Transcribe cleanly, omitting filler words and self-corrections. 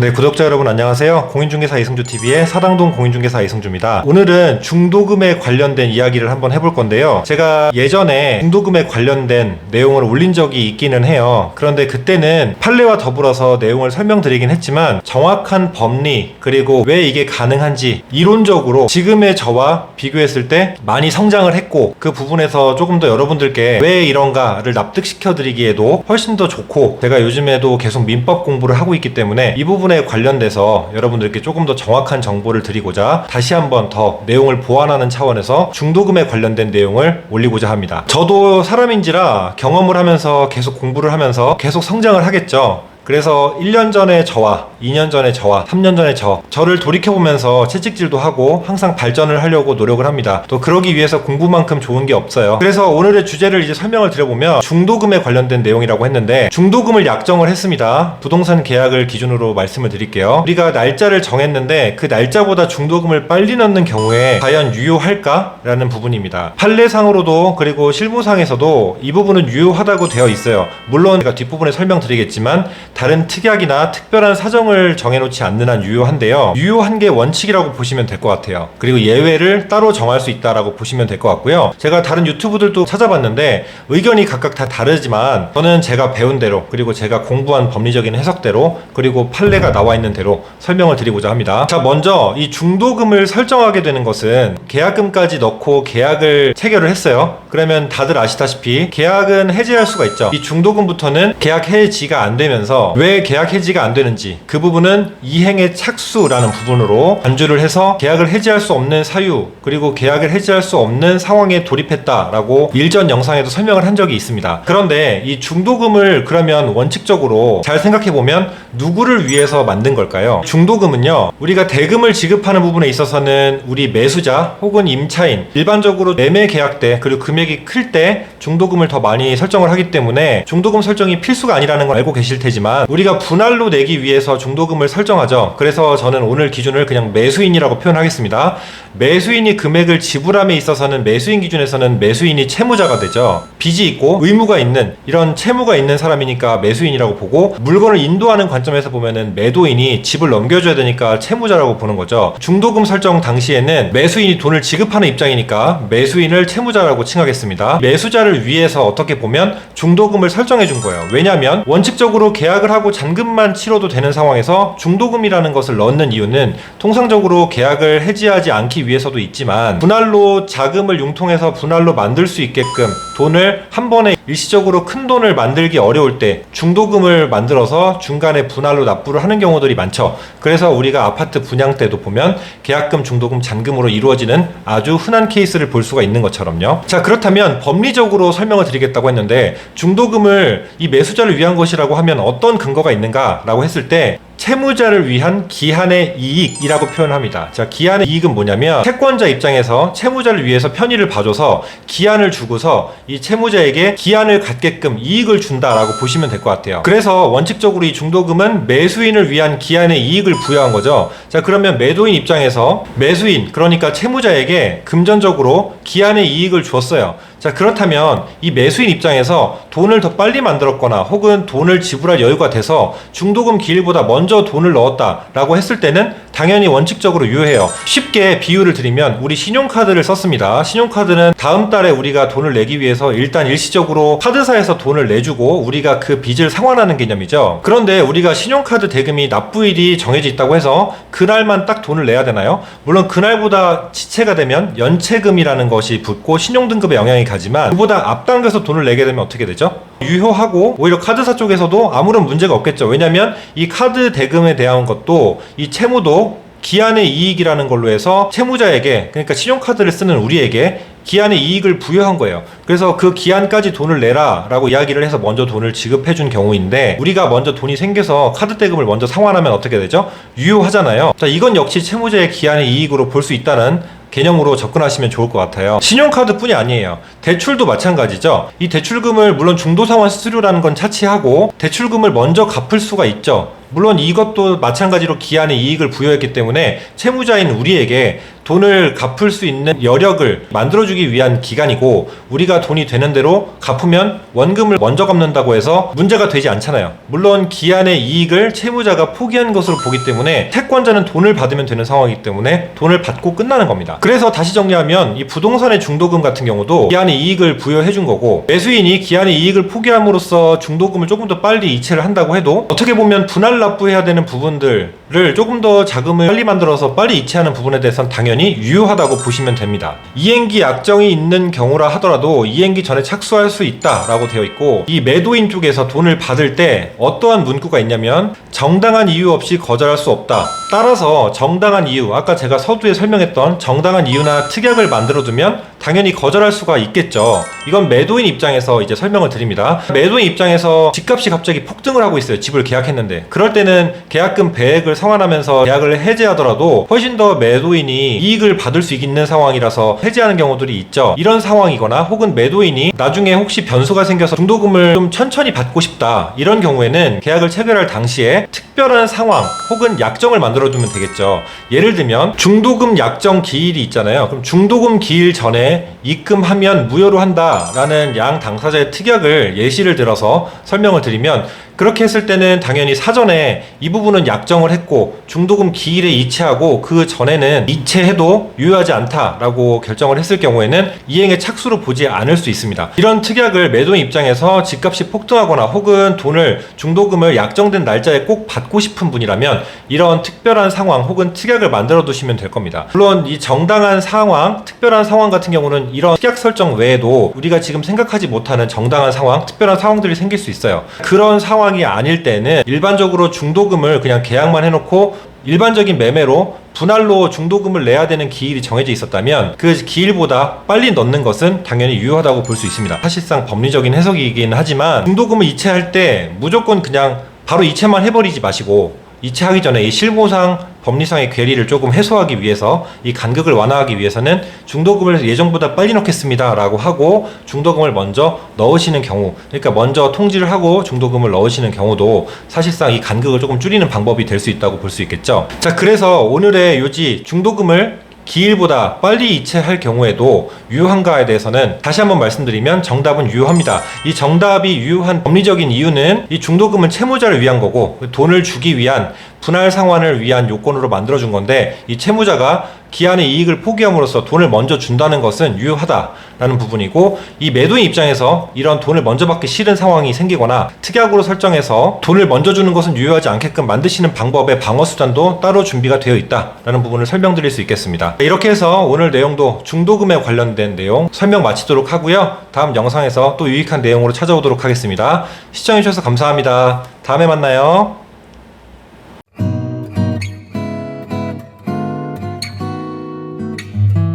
네, 구독자 여러분 안녕하세요. 공인중개사 이승주TV의 사당동 공인중개사 이승주입니다. 오늘은 중도금에 관련된 이야기를 한번 해볼 건데요. 제가 예전에 중도금에 관련된 내용을 올린 적이 있기는 해요. 그런데 그때는 판례와 더불어서 내용을 설명드리긴 했지만 정확한 법리 그리고 왜 이게 가능한지 이론적으로 지금의 저와 비교했을 때 많이 성장을 했고 그 부분에서 조금 더 여러분들께 왜 이런가를 납득시켜 드리기에도 훨씬 더 좋고 제가 요즘에도 계속 민법 공부를 하고 있기 때문에 이 부분에 관련돼서 여러분들께 조금 더 정확한 정보를 드리고자 다시 한번 더 내용을 보완하는 차원에서 중도금에 관련된 내용을 올리고자 합니다. 저도 사람인지라 경험을 하면서 계속 공부를 하면서 계속 성장을 하겠죠. 그래서 1년 전에 저와 2년 전에 저와 3년 전에 저를 돌이켜보면서 채찍질도 하고 항상 발전을 하려고 노력을 합니다. 또 그러기 위해서 공부만큼 좋은 게 없어요. 그래서 오늘의 주제를 이제 설명을 드려보면 중도금에 관련된 내용이라고 했는데 중도금을 약정을 했습니다. 부동산 계약을 기준으로 말씀을 드릴게요. 우리가 날짜를 정했는데 그 날짜보다 중도금을 빨리 넣는 경우에 과연 유효할까? 라는 부분입니다. 판례상으로도 그리고 실무상에서도 이 부분은 유효하다고 되어 있어요. 물론 제가 뒷부분에 설명드리겠지만 다른 특약이나 특별한 사정을 정해놓지 않는 한 유효한데요. 유효한 게 원칙이라고 보시면 될 것 같아요. 그리고 예외를 따로 정할 수 있다라고 보시면 될 것 같고요. 제가 다른 유튜브들도 찾아봤는데 의견이 각각 다 다르지만 저는 제가 배운 대로 그리고 제가 공부한 법리적인 해석대로 그리고 판례가 나와 있는 대로 설명을 드리고자 합니다. 자, 먼저 이 중도금을 설정하게 되는 것은 계약금까지 넣고 계약을 체결을 했어요. 그러면 다들 아시다시피 계약은 해지할 수가 있죠. 이 중도금부터는 계약 해지가 안 되면서 왜 계약 해지가 안 되는지 그 부분은 이행의 착수라는 부분으로 간주를 해서 계약을 해지할 수 없는 사유 그리고 계약을 해지할 수 없는 상황에 돌입했다라고 일전 영상에도 설명을 한 적이 있습니다. 그런데 이 중도금을 그러면 원칙적으로 잘 생각해보면 누구를 위해서 만든 걸까요? 중도금은요, 우리가 대금을 지급하는 부분에 있어서는 우리 매수자 혹은 임차인 일반적으로 매매 계약 때 그리고 금액이 클 때 중도금을 더 많이 설정을 하기 때문에 중도금 설정이 필수가 아니라는 걸 알고 계실 테지만 우리가 분할로 내기 위해서 중도금을 설정하죠. 그래서 저는 오늘 기준을 그냥 매수인이라고 표현하겠습니다. 매수인이 금액을 지불함에 있어서는 매수인 기준에서는 매수인이 채무자가 되죠. 빚이 있고 의무가 있는 이런 채무가 있는 사람이니까 매수인이라고 보고 물건을 인도하는 관점에서 보면은 매도인이 집을 넘겨줘야 되니까 채무자라고 보는 거죠. 중도금 설정 당시에는 매수인이 돈을 지급하는 입장이니까 매수인을 채무자라고 칭하겠습니다. 매수자를 위해서 어떻게 보면 중도금을 설정해 준 거예요. 왜냐하면 원칙적으로 계약을 하고 잔금만 치러도 되는 상황에서 중도금이라는 것을 넣는 이유는 통상적으로 계약을 해지하지 않기 위해서도 있지만 분할로 자금을 융통해서 분할로 만들 수 있게끔 돈을 한 번에 일시적으로 큰 돈을 만들기 어려울 때 중도금을 만들어서 중간에 분할로 납부를 하는 경우들이 많죠. 그래서 우리가 아파트 분양 때도 보면 계약금, 중도금, 잔금으로 이루어지는 아주 흔한 케이스를 볼 수가 있는 것처럼요. 자, 그렇다면 법리적으로 설명을 드리겠다고 했는데 중도금을 이 매수자를 위한 것이라고 하면 어떤 근거가 있는가 라고 했을 때 채무자를 위한 기한의 이익이라고 표현합니다. 자, 기한의 이익은 뭐냐면 채권자 입장에서 채무자를 위해서 편의를 봐줘서 기한을 주고서 이 채무자에게 기한을 갖게끔 이익을 준다라고 보시면 될 것 같아요. 그래서 원칙적으로 이 중도금은 매수인을 위한 기한의 이익을 부여한 거죠. 자, 그러면 매도인 입장에서 매수인 그러니까 채무자에게 금전적으로 기한의 이익을 주었어요. 자, 그렇다면 이 매수인 입장에서 돈을 더 빨리 만들었거나 혹은 돈을 지불할 여유가 돼서 중도금 기일보다 먼저 돈을 넣었다라고 했을 때는 당연히 원칙적으로 유효해요. 쉽게 비유를 드리면 우리 신용카드를 썼습니다. 신용카드는 다음 달에 우리가 돈을 내기 위해서 일단 일시적으로 카드사에서 돈을 내주고 우리가 그 빚을 상환하는 개념이죠. 그런데 우리가 신용카드 대금이 납부일이 정해져 있다고 해서 그날만 딱 돈을 내야 되나요? 물론 그날보다 지체가 되면 연체금이라는 것이 붙고 신용등급에 영향이 가지만 그보다 앞당겨서 돈을 내게 되면 어떻게 되죠? 유효하고 오히려 카드사 쪽에서도 아무런 문제가 없겠죠. 왜냐하면 이 카드 대금에 대한 것도 이 채무도 기한의 이익이라는 걸로 해서 채무자에게 그러니까 신용카드를 쓰는 우리에게 기한의 이익을 부여한 거예요. 그래서 그 기한까지 돈을 내라 라고 이야기를 해서 먼저 돈을 지급해 준 경우인데 우리가 먼저 돈이 생겨서 카드 대금을 먼저 상환하면 어떻게 되죠? 유효하잖아요. 자, 이건 역시 채무자의 기한의 이익으로 볼 수 있다는 개념으로 접근하시면 좋을 것 같아요. 신용카드뿐이 아니에요. 대출도 마찬가지죠. 이 대출금을 물론 중도상환 수수료라는 건 차치하고 대출금을 먼저 갚을 수가 있죠. 물론 이것도 마찬가지로 기한에 이익을 부여했기 때문에 채무자인 우리에게 돈을 갚을 수 있는 여력을 만들어주기 위한 기간이고, 우리가 돈이 되는 대로 갚으면 원금을 먼저 갚는다고 해서 문제가 되지 않잖아요. 물론 기한의 이익을 채무자가 포기한 것으로 보기 때문에 채권자는 돈을 받으면 되는 상황이기 때문에 돈을 받고 끝나는 겁니다. 그래서 다시 정리하면 이 부동산의 중도금 같은 경우도 기한의 이익을 부여해 준 거고, 매수인이 기한의 이익을 포기함으로써 중도금을 조금 더 빨리 이체를 한다고 해도 어떻게 보면 분할 납부해야 되는 부분들을 조금 더 자금을 빨리 만들어서 빨리 이체하는 부분에 대해서는 당연히 유효하다고 보시면 됩니다. 이행기 약정이 있는 경우라 하더라도 이행기 전에 착수할 수 있다라고 되어 있고, 이 매도인 쪽에서 돈을 받을 때 어떠한 문구가 있냐면 정당한 이유 없이 거절할 수 없다. 따라서 정당한 이유, 아까 제가 서두에 설명했던 정당한 이유나 특약을 만들어두면 당연히 거절할 수가 있겠죠. 이건 매도인 입장에서 이제 설명을 드립니다. 매도인 입장에서 집값이 갑자기 폭등을 하고 있어요. 집을 계약했는데. 그럴 때는 계약금 배액을 상환하면서 계약을 해지하더라도 훨씬 더 매도인이 이익을 받을 수 있는 상황이라서 해지하는 경우들이 있죠. 이런 상황이거나 혹은 매도인이 나중에 혹시 변수가 생겨서 중도금을 좀 천천히 받고 싶다, 이런 경우에는 계약을 체결할 당시에 특별한 상황 혹은 약정을 만들어두면 되겠죠. 예를 들면 중도금 약정 기일이 있잖아요. 그럼 중도금 기일 전에 입금하면 무효로 한다라는 양 당사자의 특약을 예시를 들어서 설명을 드리면, 그렇게 했을 때는 당연히 사전에 이 부분은 약정을 했고 중도금 기일에 이체하고 그 전에는 이체해도 유효하지 않다라고 결정을 했을 경우에는 이행의 착수로 보지 않을 수 있습니다. 이런 특약을 매도인 입장에서 집값이 폭등하거나 혹은 돈을 중도금을 약정된 날짜에 꼭 받고 싶은 분이라면 이런 특별한 상황 혹은 특약을 만들어 두시면 될 겁니다. 물론 이 정당한 상황, 특별한 상황 같은 경우는 이런 특약 설정 외에도 우리가 지금 생각하지 못하는 정당한 상황, 특별한 상황들이 생길 수 있어요. 그런 상황이 아닐 때는 일반적으로 중도금을 그냥 계약만 해놓고 일반적인 매매로 분할로 중도금을 내야 되는 기일이 정해져 있었다면 그 기일보다 빨리 넣는 것은 당연히 유효하다고 볼 수 있습니다. 사실상 법리적인 해석이긴 하지만 중도금을 이체할 때 무조건 그냥 바로 이체만 해버리지 마시고, 이체하기 전에 이 실무상 법리상의 괴리를 조금 해소하기 위해서, 이 간극을 완화하기 위해서는 중도금을 예정보다 빨리 넣겠습니다 라고 하고 중도금을 먼저 넣으시는 경우, 그러니까 먼저 통지를 하고 중도금을 넣으시는 경우도 사실상 이 간극을 조금 줄이는 방법이 될 수 있다고 볼 수 있겠죠. 자, 그래서 오늘의 요지, 중도금을 기일보다 빨리 이체할 경우에도 유효한가에 대해서는 다시 한번 말씀드리면 정답은 유효합니다. 이 정답이 유효한 법리적인 이유는 이 중도금은 채무자를 위한 거고 돈을 주기 위한 분할 상환을 위한 요건으로 만들어준 건데, 이 채무자가 기한의 이익을 포기함으로써 돈을 먼저 준다는 것은 유효하다라는 부분이고, 이 매도인 입장에서 이런 돈을 먼저 받기 싫은 상황이 생기거나 특약으로 설정해서 돈을 먼저 주는 것은 유효하지 않게끔 만드시는 방법의 방어 수단도 따로 준비가 되어 있다라는 부분을 설명드릴 수 있겠습니다. 이렇게 해서 오늘 내용도 중도금에 관련된 내용 설명 마치도록 하고요. 다음 영상에서 또 유익한 내용으로 찾아오도록 하겠습니다. 시청해주셔서 감사합니다. 다음에 만나요.